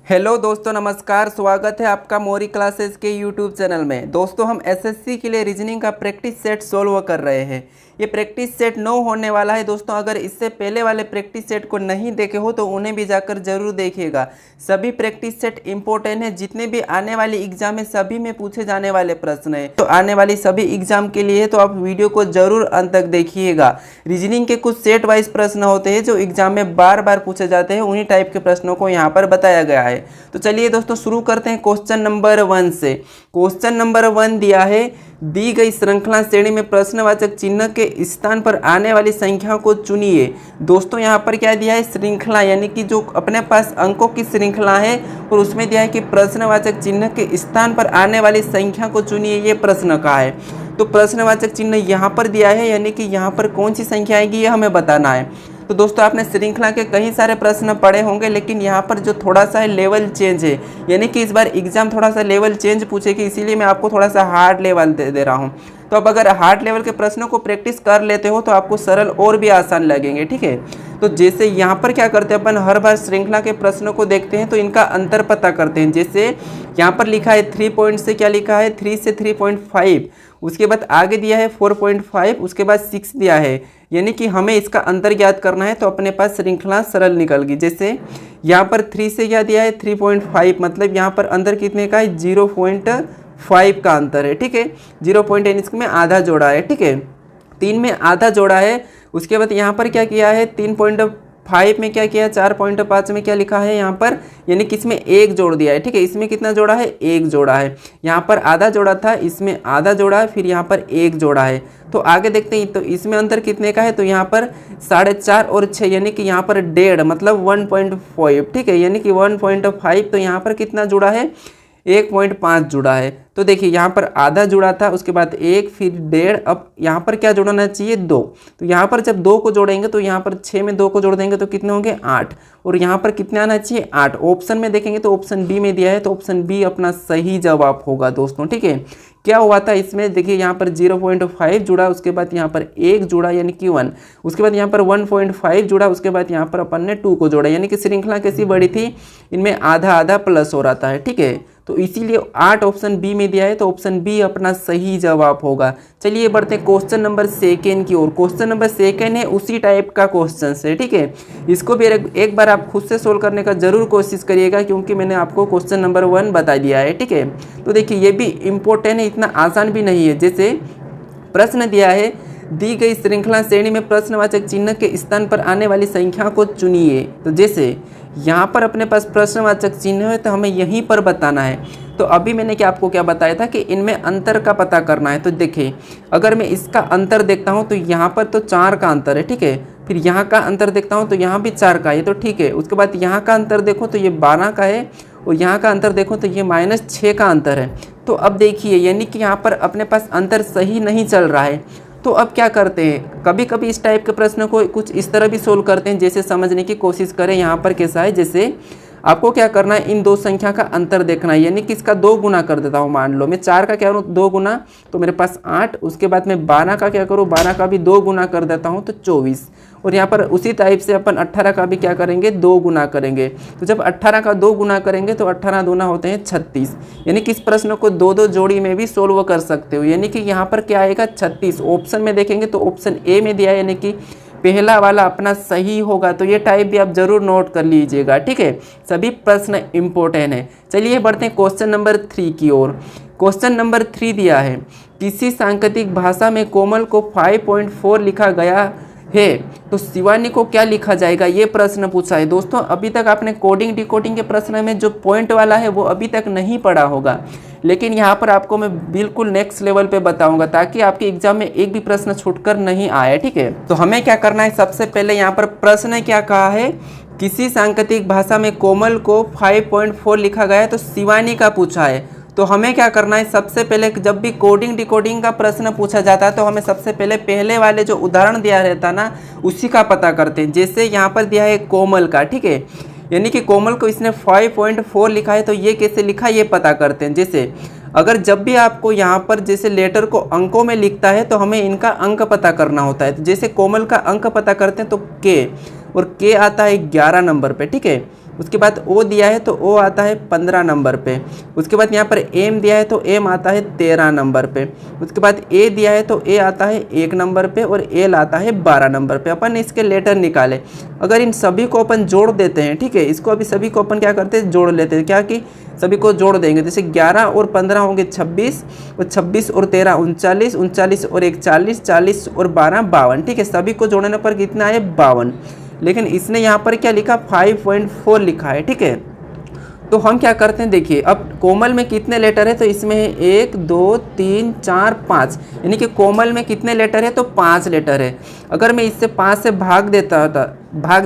Hello दोस्तों, नमस्कार। स्वागत है आपका मोरी क्लासेस के यूट्यूब चैनल में। दोस्तों, हम एसएससी के लिए रीजनिंग का प्रैक्टिस सेट सोल्व कर रहे हैं। ये प्रैक्टिस सेट 9 होने वाला है। दोस्तों, अगर इससे पहले वाले प्रैक्टिस सेट को नहीं देखे हो तो उन्हें भी जाकर जरूर देखिएगा। सभी प्रैक्टिस सेट इंपॉर्टेंट है। जितने भी आने वाले एग्जाम है सभी में पूछे जाने वाले प्रश्न है, तो आने वाली सभी एग्जाम के लिए तो आप वीडियो को जरूर अंत तक देखिएगा। रीजनिंग के कुछ सेट वाइज प्रश्न होते हैं जो एग्जाम में बार बार पूछे जाते हैं, उन्हीं टाइप के प्रश्नों को यहाँ पर बताया गया है। तो चलिए दोस्तों, शुरू करते हैं क्वेश्चन नंबर 1 से। क्वेश्चन नंबर 1 दिया है, दी गई श्रृंखला श्रेणी में प्रश्नवाचक चिन्ह के स्थान पर आने वाली संख्या को चुनिए। दोस्तों, यहाँ पर क्या दिया है? श्रृंखला, यानी कि जो अपने पास अंकों की श्रृंखला है और उसमें दिया है कि प्रश्नवाचक चिन्ह के स्थान पर आने वाली संख्या को चुनिए। ये प्रश्न का है। तो प्रश्नवाचक चिन्ह यहाँ पर दिया है, यानी कि यहाँ पर कौन सी संख्या आएगी ये हमें बताना है। तो दोस्तों, आपने श्रृंखला के कई सारे प्रश्न पढ़े होंगे, लेकिन यहाँ पर जो थोड़ा सा है लेवल चेंज है, यानी कि इस बार एग्जाम थोड़ा सा लेवल चेंज पूछेगी, इसीलिए मैं आपको थोड़ा सा हार्ड लेवल दे रहा हूँ। तो अब अगर हार्ड लेवल के प्रश्नों को प्रैक्टिस कर लेते हो तो आपको सरल और भी आसान लगेंगे। ठीक है, तो जैसे यहाँ पर क्या करते हैं, अपन हर बार श्रृंखला के प्रश्नों को देखते हैं तो इनका अंतर पता करते हैं। जैसे यहाँ पर लिखा है 3 पॉइंट से, क्या लिखा है 3 से 3.5, उसके बाद आगे दिया है 4.5, उसके बाद 6 दिया है, यानी कि हमें इसका अंतर ज्ञात करना है। तो अपने पास श्रृंखला सरल निकल गई। जैसे यहाँ पर 3 से क्या दिया है 3.5, मतलब यहाँ पर अंतर कितने का है 0.5 का अंतर है। ठीक है, 0.5 में आधा जोड़ा है। ठीक है, 3 में आधा जोड़ा है। उसके बाद यहाँ पर क्या किया है 3.5 में क्या किया, 4.5 में क्या लिखा है यहाँ पर, यानी कि इसमें 1 जोड़ दिया है। ठीक है, इसमें कितना जोड़ा है 1 जोड़ा है। यहाँ पर आधा जोड़ा था, इसमें आधा जोड़ा है, फिर यहाँ पर 1 जोड़ा है। तो आगे देखते हैं, तो इसमें अंतर कितने का है, तो यहाँ पर 4.5 और 6, यानी कि यहाँ पर 1.5 मतलब 1.5। ठीक है, यानी कि 1.5, तो यहाँ पर कितना जुड़ा है 1.5 जुड़ा है। तो देखिए यहाँ पर आधा जुड़ा था, उसके बाद 1, फिर 1.5, अब यहाँ पर क्या जोड़ना चाहिए 2। तो यहाँ पर जब 2 को जोड़ेंगे तो यहाँ पर 6 में 2 को जोड़ देंगे तो कितने होंगे 8, और यहाँ पर कितने आना चाहिए 8। ऑप्शन में देखेंगे तो ऑप्शन बी में दिया है, तो ऑप्शन बी अपना सही जवाब होगा दोस्तों। ठीक है, क्या हुआ था इसमें, देखिए यहाँ पर 0.5 जुड़ा, उसके बाद यहाँ पर 1 जुड़ा यानी कि 1, उसके बाद यहाँ पर 1.5 जुड़ा, उसके बाद यहाँ पर अपन ने 2 को जोड़ा, यानी कि श्रृंखला कैसी बड़ी थी, इनमें आधा आधा प्लस हो रहा था। ठीक है, तो इसीलिए 8 ऑप्शन बी में दिया है, तो ऑप्शन बी अपना सही जवाब होगा। चलिए बढ़ते हैं क्वेश्चन नंबर 2 की ओर। क्वेश्चन नंबर 2 है, उसी टाइप का क्वेश्चन है। ठीक है, इसको भी एक बार आप खुद से सोल्व करने का जरूर कोशिश करिएगा, क्योंकि मैंने आपको क्वेश्चन नंबर 1 बता दिया है। ठीक है, तो देखिए ये भी इम्पोर्टेंट है, इतना आसान भी नहीं है। जैसे प्रश्न दिया है, दी गई श्रृंखला श्रेणी में प्रश्नवाचक चिन्ह के स्थान पर आने वाली संख्या को चुनिए। तो जैसे यहाँ पर अपने पास प्रश्नवाचक चिन्ह है, तो हमें यहीं पर बताना है। तो अभी मैंने आपको क्या बताया था कि इनमें अंतर का पता करना है। तो देखिए, अगर मैं इसका अंतर देखता हूँ तो यहाँ पर तो 4 का अंतर है। ठीक है, फिर यहाँ का अंतर देखता हूँ तो यहाँ भी 4 का है, तो ठीक है। उसके बाद यहाँ का अंतर देखो तो ये 12 का है, और यहाँ का अंतर देखो तो ये -6 का अंतर है। तो अब देखिए, यानी कि यहाँ पर अपने पास अंतर सही नहीं चल रहा है। तो अब क्या करते हैं, कभी कभी इस टाइप के प्रश्न को कुछ इस तरह भी सोल्व करते हैं, जैसे समझने की कोशिश करें। यहाँ पर कैसा है, जैसे आपको क्या करना है, इन दो संख्या का अंतर देखना है, यानी कि इसका 2 गुना कर देता हूँ। मान लो मैं 4 का क्या करूँ 2 गुना, तो मेरे पास 8, उसके बाद मैं 12 का क्या करूँ, 12 का भी 2 गुना कर देता हूँ तो 24, और यहाँ पर उसी टाइप से अपन 18 का भी क्या करेंगे 2 गुना करेंगे। तो जब 18 का 2 गुना करेंगे तो 18 दूना होते हैं 36, यानी कि इस प्रश्न को 2-2 जोड़ी में भी सोल्व कर सकते हो। यानी कि यहाँ पर क्या आएगा 36। ऑप्शन में देखेंगे तो ऑप्शन ए में दिया है, यानी कि पहला वाला अपना सही होगा। तो ये टाइप भी आप जरूर नोट कर लीजिएगा। ठीक है, सभी प्रश्न इंपॉर्टेंट है। चलिए बढ़ते हैं क्वेश्चन नंबर 3 की ओर। क्वेश्चन नंबर 3 दिया है, किसी सांकेतिक भाषा में कोमल को 5.4 लिखा गया है, तो शिवानी को क्या लिखा जाएगा, ये प्रश्न पूछा है। दोस्तों, अभी तक आपने कोडिंग डिकोडिंग के प्रश्न में जो पॉइंट वाला है वो अभी तक नहीं पढ़ा होगा, लेकिन यहाँ पर आपको मैं बिल्कुल नेक्स्ट लेवल पे बताऊंगा, ताकि आपके एग्जाम में एक भी प्रश्न छूटकर नहीं आए। ठीक है, तो हमें क्या करना है, सबसे पहले यहाँ पर प्रश्न क्या कहा है, किसी सांकेतिक भाषा में कोमल को 5.4 लिखा गया है, तो शिवानी का पूछा है। तो हमें क्या करना है, सबसे पहले जब भी कोडिंग डिकोडिंग का प्रश्न पूछा जाता है तो हमें सबसे पहले वाले जो उदाहरण दिया रहता ना उसी का पता करते हैं। जैसे यहाँ पर दिया है कोमल का, ठीक है, यानी कि कोमल को इसने 5.4 लिखा है, तो ये कैसे लिखा ये पता करते हैं। जैसे अगर जब भी आपको यहाँ पर जैसे लेटर को अंकों में लिखता है तो हमें इनका अंक पता करना होता है। तो जैसे कोमल का अंक पता करते हैं तो के, और के आता है 11 नंबर पे। ठीक है, उसके बाद ओ दिया है तो ओ आता है 15 नंबर पे। उसके बाद यहाँ पर एम दिया है तो एम आता है 13 नंबर पे। उसके बाद ए दिया है तो ए आता है 1 नंबर पे और एल आता है 12 नंबर पे। अपन इसके लेटर निकाले, अगर इन सभी को अपन जोड़ देते हैं, ठीक है, इसको अभी सभी को अपन क्या करते हैं, जोड़ लेते हैं। क्या कि सभी को जोड़ देंगे, जैसे 11 और 15 होंगे 26, और 26 और 13 39, 39 और 1 40, 40 और 12 52, ठीक है। सभी को जोड़ने पर कितना है, 52। लेकिन इसने यहाँ पर क्या लिखा, 5.4 लिखा है, ठीक है। तो हम क्या करते हैं, देखिए अब कोमल में कितने लेटर है, तो इसमें है 1 2 3 4 5, यानी कि कोमल में कितने लेटर है, तो 5 लेटर है। अगर मैं इससे 5 से भाग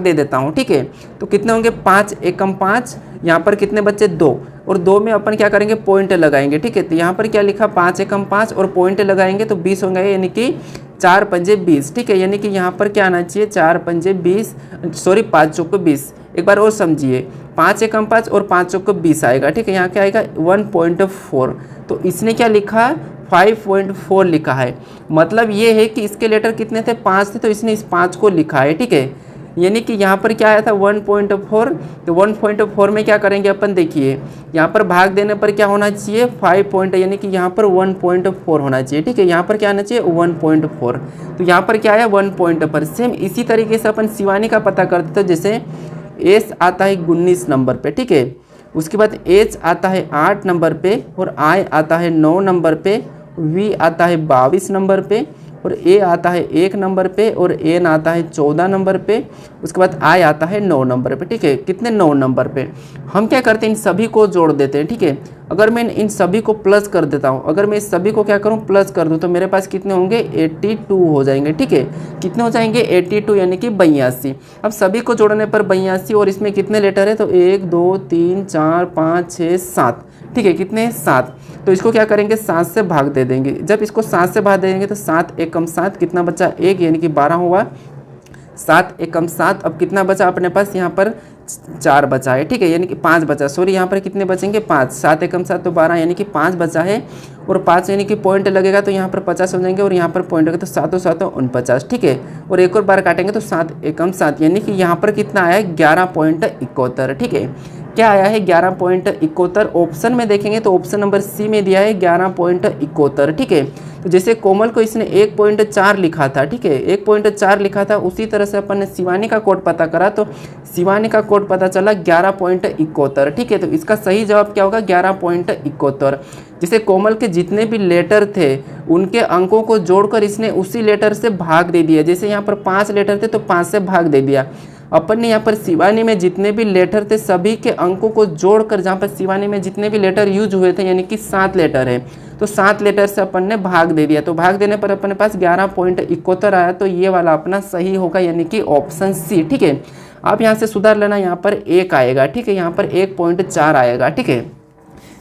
दे देता हूँ, ठीक है, तो कितने होंगे, 5 एकम 5, यहाँ पर कितने बच्चे, 2, और 2 में अपन क्या करेंगे, पॉइंट लगाएंगे, ठीक है। तो यहाँ पर क्या लिखा, 5 एकम 5 और पॉइंट लगाएंगे तो 20 होंगे, यानी कि 4 पंजे 20, ठीक है। यानी कि यहाँ पर क्या आना चाहिए, 4 पंजे 20, सॉरी 5 चौको 20। एक बार और समझिए, 5 एकम 5 और 5 चौको 20 आएगा, ठीक है। यहाँ क्या आएगा, 1.4। तो इसने क्या लिखा, 5.4 लिखा है। मतलब ये है कि इसके लेटर कितने थे, 5 थे, तो इसने इस 5 को लिखा है, ठीक है। यानी कि यहाँ पर क्या आया था, 1.4। तो 1.4 में क्या करेंगे अपन, देखिए यहाँ पर भाग देने पर क्या होना चाहिए, 5 पॉइंट, यानी कि यहाँ पर 1.4 होना चाहिए, ठीक है। यहाँ पर क्या आना चाहिए, 1.4। तो यहाँ पर क्या आया, 1.4। सेम इसी तरीके से अपन शिवानी का पता करते थे, जैसे एस आता है 19 नंबर पे, ठीक है। उसके बाद एच आता है 8 नंबर पे, और आई आता है 9 नंबर पे, वी आता है 22 नंबर पे, और ए आता है 1 नंबर पे, और एन आता है 14 नंबर पे। उसके बाद आई आता है 9 नंबर पे, ठीक है। कितने, 9 नंबर पे। हम क्या करते हैं, इन सभी को जोड़ देते हैं, ठीक है। अगर मैं इन सभी को प्लस कर देता हूँ, अगर मैं इस सभी को क्या करूँ, प्लस कर दूँ, तो मेरे पास कितने होंगे, 82 हो जाएंगे, ठीक है। कितने हो जाएंगे, 82, यानी कि 82। अब सभी को जोड़ने पर 82, और इसमें कितने लेटर है, तो 1 2 3 4 5 6 7, ठीक है। कितने, 7। तो इसको क्या करेंगे, 7 से भाग दे देंगे। जब इसको 7 से भाग देंगे तो 7 एकम 7, कितना बचा, 1, यानी कि 12 हुआ। 7 एकम 7, अब कितना बचा अपने पास, यहाँ पर 4 बचा है, ठीक है। यानी कि 5 बचा, सॉरी यहाँ पर कितने बचेंगे, 5। 7 एकम 7 तो 12, यानी कि 5 बचा है। और 5 यानी कि पॉइंट लगेगा तो यहाँ पर 50 हो जाएंगे, और यहाँ पर पॉइंट लगेगा तो 7 7 49, ठीक है। और एक और बार काटेंगे तो 7 एकम 7, यानी कि यहाँ पर कितना आया, 11.71, ठीक है। क्या आया है, 11.71। ऑप्शन में देखेंगे तो ऑप्शन नंबर सी में दिया है 11.71, ठीक है। तो जैसे कोमल को इसने 1.4 लिखा था, ठीक है, 1.4 लिखा था, उसी तरह से अपन ने शिवानी का कोड पता करा तो शिवानी का कोड पता चला 11.71, ठीक है। तो इसका सही जवाब क्या होगा, 11.71। जैसे कोमल के जितने भी लेटर थे उनके अंकों को जोड़कर इसने उसी लेटर से भाग दे दिया। जैसे यहाँ पर 5 लेटर थे तो 5 से भाग दे दिया। अपन ने यहाँ पर शिवानी में जितने भी लेटर थे सभी के अंकों को जोड़कर, जहाँ पर शिवानी में जितने भी लेटर यूज हुए थे, यानी कि 7 लेटर है, तो 7 लेटर से अपन ने भाग दे दिया। तो भाग देने पर अपने पास 11.71 आया। तो ये वाला अपना सही होगा, यानी कि ऑप्शन सी, ठीक है। आप यहाँ से सुधार लेना, यहाँ पर 1 आएगा, ठीक है, यहाँ पर 1.4 आएगा, ठीक है।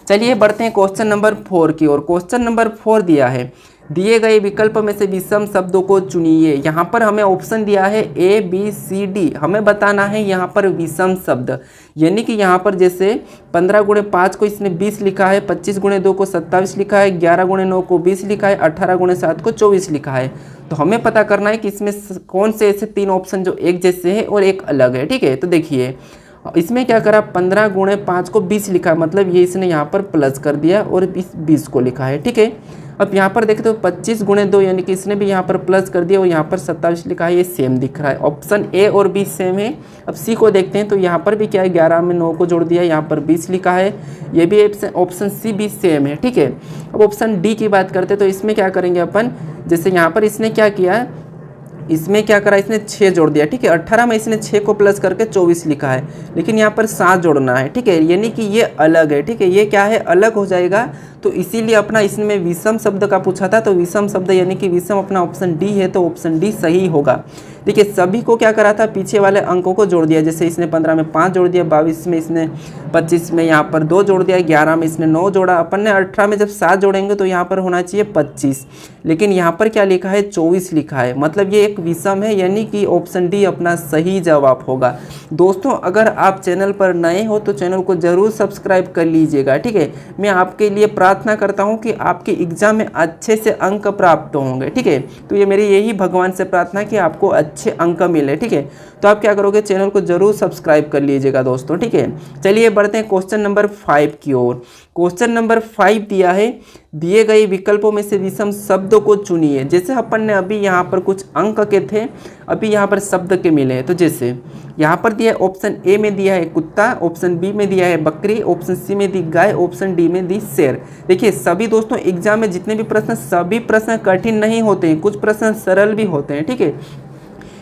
चलिए बढ़ते हैं क्वेश्चन नंबर 4 की ओर। क्वेश्चन नंबर 4 दिया है, दिए गए विकल्प में से विषम शब्दों को चुनिए। यहाँ पर हमें ऑप्शन दिया है A B C D, हमें बताना है यहाँ पर विषम शब्द। यानी कि यहाँ पर जैसे 15 गुणे 5 को इसने 20 लिखा है, 25 गुणे 2 को 27 लिखा है, 11 गुणे 9 को 20 लिखा है, 18 गुणे 7 को 24 लिखा है। तो हमें पता करना है कि इसमें कौन से ऐसे 3 ऑप्शन जो एक जैसे हैं और एक अलग है, ठीक है। तो देखिए इसमें क्या करा, 15 गुणे 5 को 20 लिखा, मतलब ये इसने यहाँ पर प्लस कर दिया और 20 को लिखा है, ठीक है। अब यहाँ पर देखें तो 25 गुणे 2, यानी कि इसने भी यहाँ पर प्लस कर दिया और यहाँ पर 27 लिखा है, ये सेम दिख रहा है। ऑप्शन ए और बी सेम है। अब सी को देखते हैं तो यहाँ पर भी क्या है, 11 में 9 को जोड़ दिया, यहाँ पर 20 लिखा है, ये भी ऑप्शन सी भी सेम है, ठीक है। अब ऑप्शन डी की बात करते हैं तो इसमें क्या करेंगे अपन, जैसे यहाँ पर इसने क्या किया, इसमें क्या करा, इसने 6 जोड़ दिया, ठीक है। 18 में इसने 6 को प्लस करके 24 लिखा है, लेकिन यहाँ पर 7 जोड़ना है, ठीक है। यानी कि ये अलग है, ठीक है, ये क्या है, अलग हो जाएगा। तो इसीलिए अपना इसमें विषम शब्द का पूछा था, तो विषम शब्द यानी कि विषम अपना ऑप्शन डी है, तो ऑप्शन डी सही होगा। देखिए सभी को क्या करा था, पीछे वाले अंकों को जोड़ दिया। जैसे इसने 15 में 5 जोड़ दिया, 22 में इसने 25 में यहाँ पर 2 जोड़ दिया, 11 में इसने 9 जोड़ा। अपन ने 18 में जब 7 जोड़ेंगे तो यहाँ पर होना चाहिए 25, लेकिन यहाँ पर क्या लिखा है, 24 लिखा है, मतलब ये एक विषम है, यानी कि ऑप्शन डी अपना सही जवाब होगा। दोस्तों अगर आप चैनल पर नए हो तो चैनल को जरूर सब्सक्राइब कर लीजिएगा, ठीक है। मैं आपके लिए प्रार्थना करता हूँ कि आपके एग्जाम में अच्छे से अंक प्राप्त होंगे, ठीक है। तो ये मेरी यही भगवान से प्रार्थना कि आपको अच्छे अंक मिले, ठीक है। तो आप क्या करोगे, चैनल को जरूर सब्सक्राइब कर लीजिएगा दोस्तों, ठीक है। चलिए बढ़ते हैं क्वेश्चन नंबर 5 की ओर। क्वेश्चन नंबर 5 दिया है, दिए गए विकल्पों में से विषम शब्दों को चुनिए। जैसे अपन ने अभी यहाँ पर कुछ अंक के थे, अभी यहाँ पर शब्द के मिले हैं। तो जैसे यहाँ पर दिया है, ऑप्शन ए में दिया है कुत्ता, ऑप्शन बी में दिया है बकरी, ऑप्शन सी में दी गाय, ऑप्शन डी में दी शेर। देखिए सभी दोस्तों एग्जाम में जितने भी प्रश्न, सभी प्रश्न कठिन नहीं होते हैं, कुछ प्रश्न सरल भी होते हैं, ठीक है।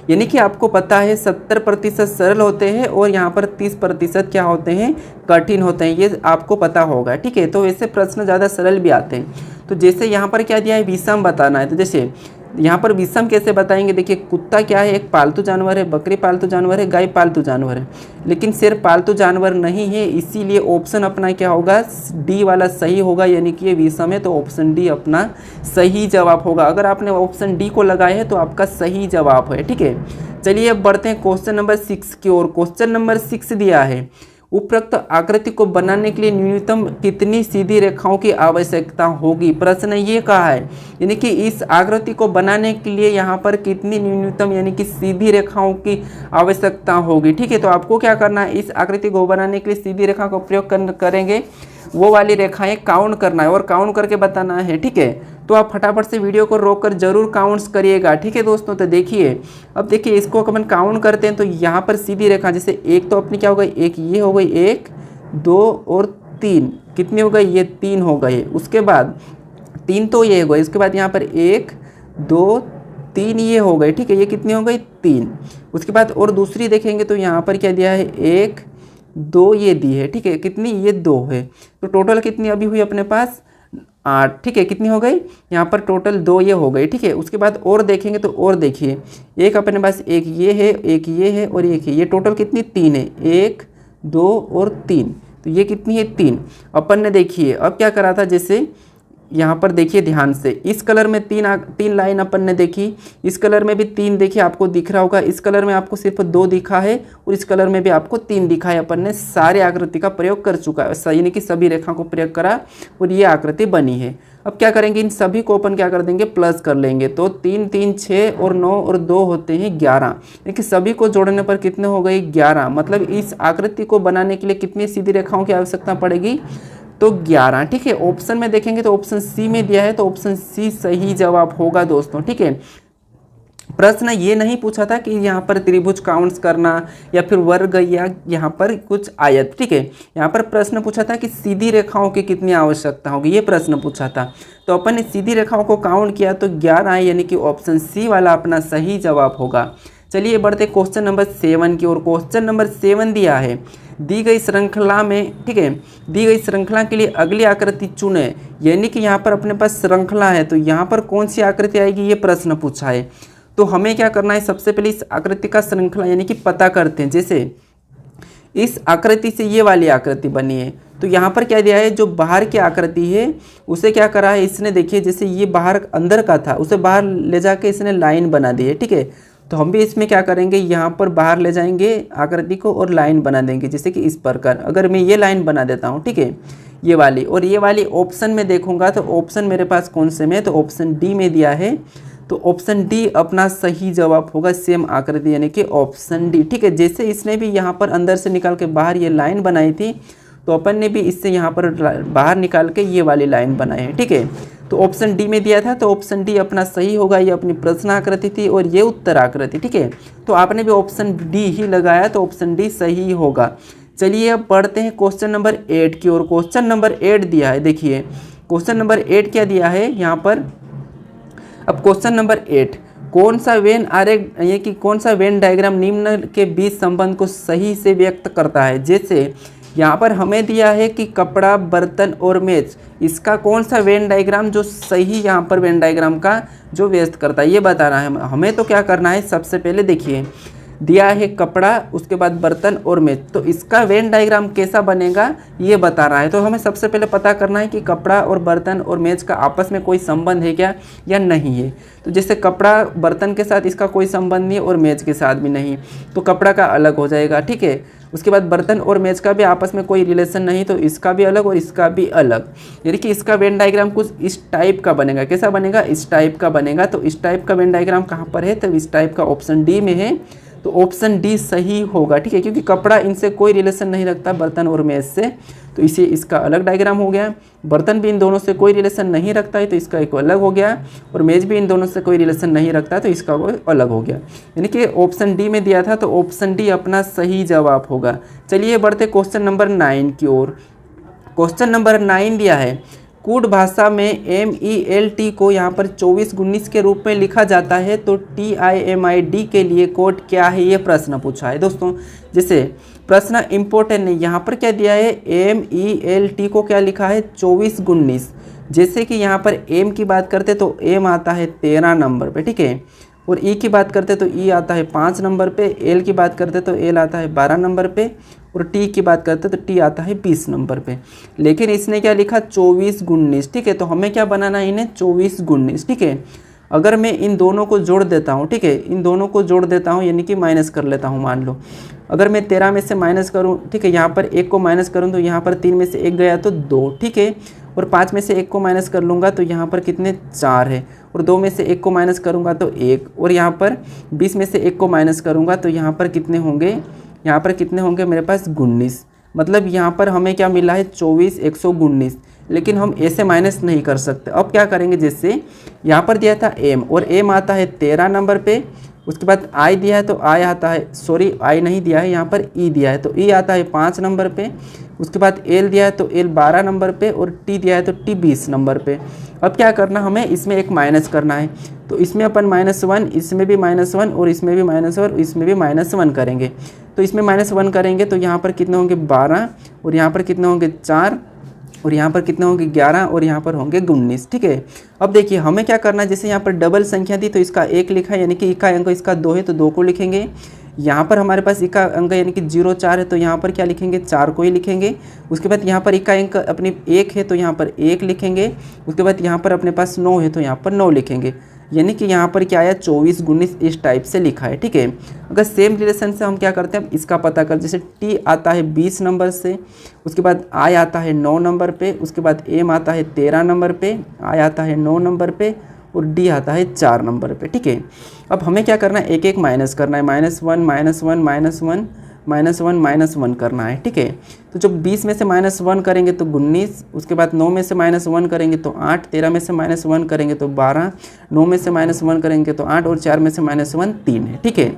यानी कि आपको पता है 70% सरल होते हैं और यहाँ पर 30% क्या होते हैं, कठिन होते हैं, ये आपको पता होगा, ठीक है। तो ऐसे प्रश्न ज़्यादा सरल भी आते हैं। तो जैसे यहाँ पर क्या दिया है, विषम बताना है। तो जैसे यहाँ पर विषम कैसे बताएंगे, देखिए कुत्ता क्या है, एक पालतू जानवर है, बकरी पालतू जानवर है, गाय पालतू जानवर है, लेकिन शेर पालतू जानवर नहीं है, इसीलिए ऑप्शन अपना क्या होगा, डी वाला सही होगा, यानी कि ये विषम है, तो ऑप्शन डी अपना सही जवाब होगा। अगर आपने ऑप्शन डी को लगाया है तो आपका सही जवाब है, ठीक है। चलिए अब बढ़ते हैं क्वेश्चन नंबर 6 की ओर। क्वेश्चन नंबर 6 दिया है, उपरोक्त आकृति को बनाने के लिए न्यूनतम कितनी सीधी रेखाओं की आवश्यकता होगी। प्रश्न ये कहा है, यानी कि इस आकृति को बनाने के लिए यहाँ पर कितनी न्यूनतम यानी कि सीधी रेखाओं की आवश्यकता होगी, ठीक है। तो आपको क्या करना है, इस आकृति को बनाने के लिए सीधी रेखा का प्रयोग करेंगे, वो वाली रेखाएं काउंट करना है और काउंट करके बताना है, ठीक है। तो आप फटाफट से वीडियो को रोककर जरूर काउंट्स करिएगा, ठीक है दोस्तों। तो देखिए अब देखिए इसको अपन काउंट करते हैं, तो यहाँ पर सीधी रेखा जैसे एक तो अपनी क्या हो गई, एक ये हो गई, 1 2 और 3, कितनी हो गई, ये 3 हो गए। उसके बाद 3 तो ये हो गए, उसके बाद यहाँ पर 1 2 3 ये हो गए, ठीक है, ये कितनी हो गई, 3। उसके बाद और दूसरी देखेंगे तो यहाँ पर क्या दिया है, 1 2 ये दी है, ठीक है, कितनी, ये 2 है। तो टोटल कितनी अभी हुई अपने पास, 8, ठीक है, कितनी हो गई, यहाँ पर टोटल 2 ये हो गई, ठीक है। उसके बाद और देखेंगे तो और देखिए, एक अपने पास एक ये है, एक ये है और एक है, ये टोटल कितनी, 3 है, 1 2 और 3, तो ये कितनी है, 3। अपन ने देखिए अब क्या करा था, जैसे यहाँ पर देखिए ध्यान से, इस कलर में 3 लाइन अपन ने देखी, इस कलर में भी 3 देखिए आपको दिख रहा होगा, इस कलर में आपको सिर्फ 2 दिखा है और इस कलर में भी आपको 3 दिखा है। अपन ने सारे आकृति का प्रयोग कर चुका है, यानी कि सभी रेखा को प्रयोग करा और ये आकृति बनी है। अब क्या करेंगे, इन सभी को अपन क्या कर देंगे, प्लस कर लेंगे। तो 3 3 6 और 9 और 2 होते हैं 11, यानी सभी को जोड़ने पर कितने हो गए, 11। मतलब इस आकृति को बनाने के लिए कितनी सीधी रेखाओं की आवश्यकता पड़ेगी, तो 11, ठीक है। ऑप्शन में देखेंगे तो ऑप्शन सी में दिया है, तो ऑप्शन सी सही जवाब होगा दोस्तों, ठीक है। प्रश्न ये नहीं पूछा था कि यहाँ पर त्रिभुज काउंट्स करना या फिर वर्ग या यहाँ पर कुछ आयत, ठीक है। यहाँ पर प्रश्न पूछा था कि सीधी रेखाओं की कितनी आवश्यकता होगी, ये प्रश्न पूछा था। तो अपन ने सीधी रेखाओं को काउंट किया तो 11 है, यानी कि ऑप्शन सी वाला अपना सही जवाब होगा। चलिए बढ़ते क्वेश्चन नंबर 7 की ओर। क्वेश्चन नंबर 7 दिया है, दी गई श्रृंखला में, ठीक है, दी गई श्रृंखला के लिए अगली आकृति चुने। यानी कि यहाँ पर अपने पास श्रृंखला है, तो यहाँ पर कौन सी आकृति आएगी, ये प्रश्न पूछा है। तो हमें क्या करना है, सबसे पहले इस आकृति का श्रृंखला यानी कि पता करते हैं। जैसे इस आकृति से ये वाली आकृति बनी है, तो यहाँ पर क्या दिया है, जो बाहर की आकृति है उसे क्या करा है इसने, देखिए जैसे ये बाहर अंदर का था उसे बाहर ले जाके इसने लाइन बना दी है, ठीक है। तो हम भी इसमें क्या करेंगे, यहाँ पर बाहर ले जाएंगे आकृति को और लाइन बना देंगे, जैसे कि इस प्रकार। अगर मैं ये लाइन बना देता हूँ, ठीक है, ये वाली, और ये वाली ऑप्शन में देखूंगा तो ऑप्शन मेरे पास कौन से में, तो ऑप्शन डी में दिया है, तो ऑप्शन डी अपना सही जवाब होगा, सेम आकृति यानी कि ऑप्शन डी, ठीक है। जैसे इसने भी यहाँ पर अंदर से निकाल के बाहर ये लाइन बनाई थी, तो अपन ने भी इससे यहाँ पर बाहर निकाल के ये वाली लाइन बनाई है, ठीक है। तो ऑप्शन डी में दिया था, तो ऑप्शन डी अपना सही होगा, ये अपनी प्रश्न आकृति थी और ये उत्तर आकृति, ठीक है। तो आपने भी ऑप्शन डी ही लगाया, तो ऑप्शन डी सही होगा। चलिए अब पढ़ते हैं क्वेश्चन नंबर 8 की ओर। क्वेश्चन नंबर 8 दिया है, देखिए क्वेश्चन नंबर 8 क्या दिया है यहाँ पर। अब क्वेश्चन नंबर 8, कौन सा वेन आरेख, ये कि कौन सा वेन डायग्राम निम्न के बीच संबंध को सही से व्यक्त करता है। जैसे यहाँ पर हमें दिया है कि कपड़ा, बर्तन और मेज, इसका कौन सा वेन डायग्राम जो सही यहाँ पर वेन डायग्राम का जो व्यक्त करता है ये बताना है हमें। तो क्या करना है, सबसे पहले देखिए दिया है कपड़ा, उसके बाद बर्तन और मेज, तो इसका वेन डायग्राम कैसा बनेगा ये बता रहा है। तो हमें सबसे पहले पता करना है कि कपड़ा और बर्तन और मेज का आपस में कोई संबंध है क्या या नहीं है। तो जैसे कपड़ा बर्तन के साथ इसका कोई संबंध नहीं है और मेज के साथ भी नहीं, तो कपड़ा का अलग हो जाएगा, ठीक है। उसके बाद बर्तन और मेज का भी आपस में कोई रिलेशन नहीं, तो इसका भी अलग और इसका भी अलग, यानी कि इसका वेन डायग्राम कुछ इस टाइप का बनेगा। कैसा बनेगा? इस टाइप का बनेगा। तो इस टाइप का वेन डायग्राम कहाँ पर है? तो इस टाइप का ऑप्शन डी में है, तो ऑप्शन डी सही होगा, ठीक है, क्योंकि कपड़ा इनसे कोई रिलेशन नहीं रखता बर्तन और मेज से, तो इसे इसका अलग डायग्राम हो गया। बर्तन भी इन दोनों से कोई रिलेशन नहीं रखता है, तो इसका एक अलग हो गया, और मेज भी इन दोनों से कोई रिलेशन नहीं रखता है, तो इसका वो अलग हो गया। यानी कि ऑप्शन डी में दिया था, तो ऑप्शन डी अपना सही जवाब होगा। चलिए बढ़ते क्वेश्चन नंबर 9 की ओर। क्वेश्चन नंबर 9 दिया है, कूट भाषा में MELT को यहाँ पर 24-19 के रूप में लिखा जाता है, तो TIMID के लिए कोड क्या है, ये प्रश्न पूछा है दोस्तों। जैसे प्रश्न इंपॉर्टेंट नहीं, यहाँ पर क्या दिया है, MELT को क्या लिखा है, 24-19। जैसे कि यहाँ पर M की बात करते तो M आता है 13 नंबर पे, ठीक है, और E की बात करते तो E आता है 5 नंबर पे, L की बात करते तो L आता है 12 नंबर पे, और T की बात करते तो T आता है 20 नंबर पे। लेकिन इसने क्या लिखा, 24-19, ठीक है, तो हमें क्या बनाना है, इन्हें 24-19, ठीक है। अगर मैं इन दोनों को जोड़ देता हूँ, ठीक है, इन दोनों को जोड़ देता हूँ, यानी कि माइनस कर लेता हूँ। मान लो अगर मैं 13 में से माइनस करूँ, ठीक है, यहाँ पर 1 को माइनस करूँ तो यहाँ पर 3 में से 1 गया तो 2, ठीक है, और 5 में से 1 को माइनस कर लूँगा तो यहाँ पर कितने, 4 है, और 2 में से 1 को माइनस करूँगा तो 1, और यहाँ पर 20 में से 1 को माइनस करूँगा तो यहाँ पर कितने होंगे, यहाँ पर कितने होंगे मेरे पास, 19। मतलब यहाँ पर हमें क्या मिला है, 24-119। लेकिन हम ऐसे माइनस नहीं कर सकते। अब क्या करेंगे, जैसे यहाँ पर दिया था M, और M आता है 13 नंबर पे, उसके बाद I दिया है तो I आता है, सॉरी I नहीं दिया है, यहाँ पर E दिया है तो E आता है 5 नंबर पे, उसके बाद L दिया है तो L 12 नंबर पे, और T दिया है तो T 20 नंबर पे। अब क्या करना, हमें इसमें एक माइनस करना है, तो इसमें अपन -1, इसमें भी -1, और इसमें भी -1, इसमें भी -1 करेंगे। तो इसमें -1 करेंगे तो यहाँ पर कितने होंगे, 12, और यहाँ पर कितने होंगे, 4, और यहाँ पर कितने होंगे, 11, और यहाँ पर होंगे 19, ठीक है। अब देखिए हमें क्या करना है, जैसे यहाँ पर डबल संख्या दी तो इसका 1 लिखा है, यानी कि इकाई अंक इसका 2 है तो 2 को लिखेंगे। यहाँ पर हमारे पास इकाई अंक यानी कि 0 4 है तो यहाँ पर क्या लिखेंगे, 4 को ही लिखेंगे। उसके बाद यहाँ पर इकाई अंक अपनी 1 है तो यहाँ पर 1 लिखेंगे। उसके बाद यहाँ पर अपने पास 9 है तो यहाँ पर 9 लिखेंगे। यानी कि यहाँ पर क्या आया, 24-19 इस टाइप से लिखा है, ठीक है। अगर सेम रिलेशन से हम क्या करते हैं, इसका पता कर, जैसे T आता है 20 नंबर से, उसके बाद I आता है 9 नंबर पे, उसके बाद M आता है 13 नंबर पे, I आता है 9 नंबर पे, और D आता है 4 नंबर पे, ठीक है। अब हमें क्या करना है, एक एक माइनस करना है, -1 -1 करना है, ठीक है। तो जब 20 में से -1 करेंगे तो 19, उसके बाद 9 में से -1 करेंगे तो 8, 13 में से -1 करेंगे तो 12, 9 में से -1 करेंगे तो 8, और 4 में से -1 3 है, ठीक है।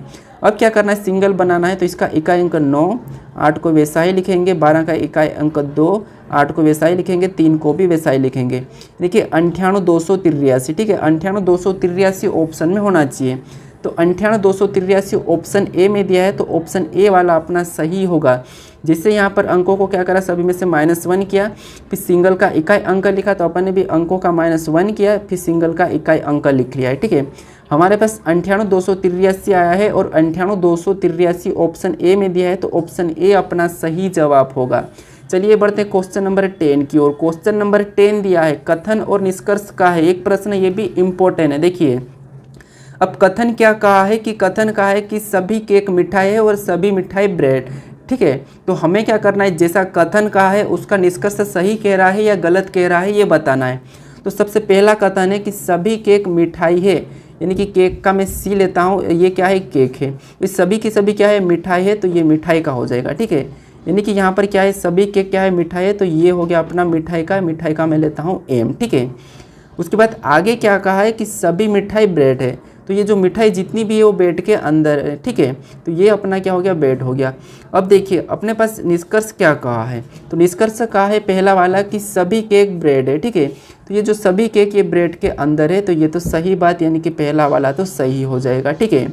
अब क्या करना है, सिंगल बनाना है, तो इसका इकाई अंक 9, 8 को वैसा ही लिखेंगे, 12 का इकाई अंक 2, 8 को वैसा ही लिखेंगे, 3 को भी वैसा ही लिखेंगे। देखिए 98-283, ठीक है, 98-283 ऑप्शन में होना चाहिए। तो 98-283 ऑप्शन ए में दिया है, तो ऑप्शन ए वाला अपना सही होगा। जिससे यहाँ पर अंकों को क्या करा, सभी में से -1 किया, फिर सिंगल का इकाई अंक लिखा, तो अपन ने भी अंकों का -1 किया, फिर सिंगल का इकाई अंक लिख लिया है, ठीक है। हमारे पास 98-283 आया है, और 98-283 ऑप्शन ए में दिया है, तो ऑप्शन ए अपना सही जवाब होगा। चलिए बढ़ते हैं क्वेश्चन नंबर 10 की ओर। क्वेश्चन नंबर 10 दिया है, कथन और निष्कर्ष का है एक प्रश्न, ये भी इम्पोर्टेंट है। देखिए अब कथन क्या कहा है, कि कथन कहा है कि सभी केक मिठाई है और सभी मिठाई ब्रेड, ठीक है। तो हमें क्या करना है, जैसा कथन कहा है उसका निष्कर्ष सही कह रहा है या गलत कह रहा है, ये बताना है। तो सबसे पहला कथन है कि सभी केक मिठाई है, यानी कि केक का मैं सी लेता हूँ, ये क्या है, केक है। इस सभी की सभी क्या है, मिठाई है, तो ये मिठाई का हो जाएगा, ठीक है। यानी कि यहाँ पर क्या है, सभी केक क्या है, मिठाई है, तो ये हो गया अपना मिठाई का मैं लेता हूँ एम, ठीक है। उसके बाद आगे क्या कहा है कि सभी मिठाई ब्रेड है, तो ये जो मिठाई जितनी भी है वो बेड के अंदर है, ठीक है। तो ये अपना क्या हो गया, बेड हो गया। अब देखिए अपने पास निष्कर्ष क्या कहा है, तो निष्कर्ष कहा है पहला वाला कि सभी केक ब्रेड है, ठीक है। तो ये जो सभी केक ये ब्रेड के अंदर है, तो ये तो सही बात, यानी कि पहला वाला तो सही हो जाएगा, ठीक है।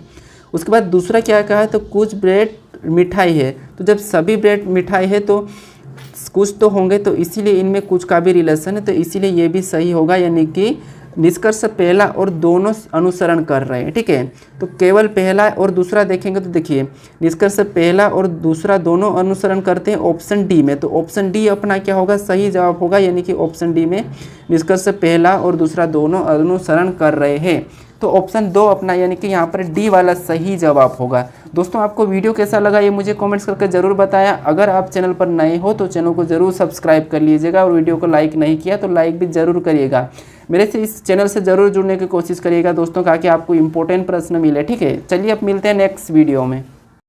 उसके बाद दूसरा क्या कहा है, तो कुछ ब्रेड मिठाई है, तो जब सभी ब्रेड मिठाई है तो कुछ तो होंगे, तो इसीलिए इनमें कुछ का भी रिलेशन है, तो इसीलिए ये भी सही होगा। यानी कि निष्कर्ष पहला और दोनों अनुसरण कर रहे हैं, ठीक है। तो केवल पहला और दूसरा देखेंगे तो देखिए निष्कर्ष पहला और दूसरा दोनों अनुसरण करते हैं ऑप्शन डी में, तो ऑप्शन डी अपना क्या होगा, सही जवाब होगा। यानी कि ऑप्शन डी में निष्कर्ष पहला और दूसरा दोनों अनुसरण कर रहे हैं। तो ऑप्शन 2 अपना यानी कि यहाँ पर डी वाला सही जवाब होगा। दोस्तों आपको वीडियो कैसा लगा ये मुझे कमेंट्स करके ज़रूर बताया। अगर आप चैनल पर नए हो तो चैनल को ज़रूर सब्सक्राइब कर लीजिएगा और वीडियो को लाइक नहीं किया तो लाइक भी ज़रूर करिएगा। मेरे से इस चैनल से ज़रूर जुड़ने की कोशिश करिएगा दोस्तों, ताकि आपको इंपॉर्टेंट प्रश्न मिले। ठीक है, चलिए अब मिलते हैं नेक्स्ट वीडियो में।